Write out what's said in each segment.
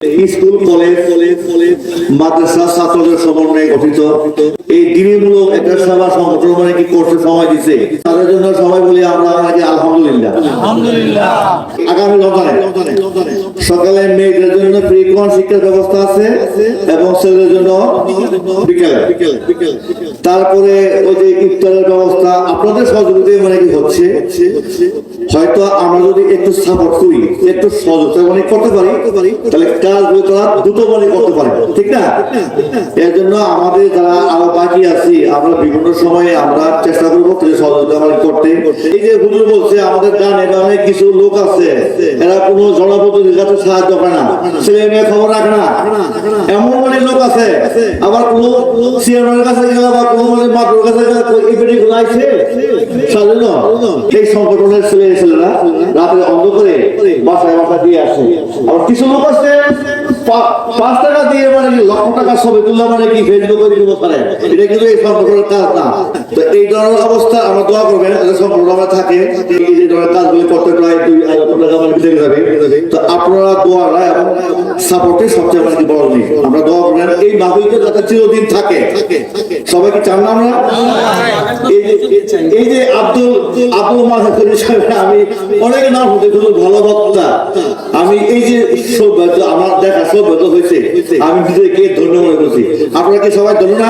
School college মাদ্রাসা ছাত্রদের সমন্বয়ে গঠিত এই দিনমূলক একটা সভা সংগঠন মানে কি করতে সময় দিছে তাদের জন্য সবাই বলি আমরা আলহামদুলিল্লাহ। আগামী রমজানে সকালে মেয়েদের জন্য ফ্রি কোন শিক্ষার ব্যবস্থা আছে এবং ছেলেদের জন্য বিকেলে। তারপরে ওই যে ইফতারের ব্যবস্থা আপনাদের সহযোগিতায় মানে কি হচ্ছে। হয়তো আমরা যদি একটু সাপোর্ট করি একটু সহযোগিতা মানে করতে পারি তাহলে কাজগুলো তারা দ্রুত মানে করতে পারে, ঠিক না? এর জন্য আমাদের যারা আরো বাকি আছি আমরা বিভিন্ন সময়ে আমরা চেষ্টা করবো সহযোগিতা মানে করতে। এই যে হুজুর বলছে আমাদের গানে অনেক কিছু লোক আছে এরা কোনো জনপ্রতিনিধির কাছে সাহায্য করে না, ছেলে মেয়ে খবর রাখে না, এমন মানে লোক আছে। আবার কোনো চেয়ারম্যানের কাছে গেলে বা কোনো মানে মাত্রর কাছে গেলে এই বেটি গুলো আইছে সাজানো এই সংগঠনের ছেলেরা রাতে অন্ধকারে বাসায় দিয়ে আসে। আবার কিছু লোক আছে 5 টাকা দিয়ে মানে লক্ষ টাকা ছবি তুললে মানে কি ফেসবুকে দিব পারে, এটা কিন্তু এই সংগঠনের কাজ না। তো এই ধরনের অবস্থা আমরা দোয়া করবেন সংগঠন আমরা থাকে এই ধরনের কাজগুলি করতে প্রায় 2,000 টাকা মানে বেড়ে যাবে। তো আপনারা দোয়া এবং সাপোর্টে সবচেয়ে মানে বড় জিনিস আমরা দোয়া করবেন এই মাহফিলটা যাতে চিরদিন থাকে। সবাই কি চান না আমরা? এই যে আব্দুল মাহফিল সাহেব আমি অনেক নাম হতে ভালো বক্তা, আমি এই যে সৌভাগ্য আমার দেখা সৌভাগ্য হয়েছে আমি নিজেকে ধন্য মনে করছি। আপনারা কি সবাই ধন্য না?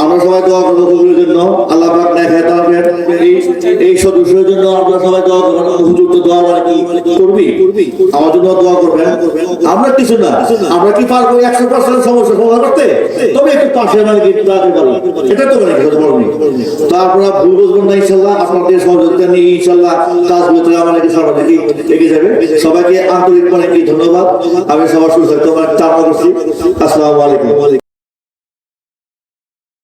আমরা সবাই দোয়া করবো হুজুরের জন্য, আল্লাহ পাক নেখায় তাআলার এই সদস্যের জন্য আমরা সবাই দোয়া করব। হুজুর তো দোয়া মানে কি করবি আমার জন্য দোয়া করবেন। আমরা কিছু না, আমরা কি পারবো 100% সমস্যা সমাধান করতে? তবে একটু পাশে মানে কি দাঁড়াতে পারি, এটা তো মানে কিছু বড় নেই। তো আপনারা ভুল বুঝবেন না, ইনশাআল্লাহ আপনাদের সহযোগিতা নিয়ে ইনশাআল্লাহ কাজগুলো আমাদের সর্বাধিক এগিয়ে যাবে। সবাইকে আন্তরিক মানে কি ধন্যবাদ। আমি সবার সুস্বাস্থ্য কামনা করছি। আসসালামু আলাইকুম।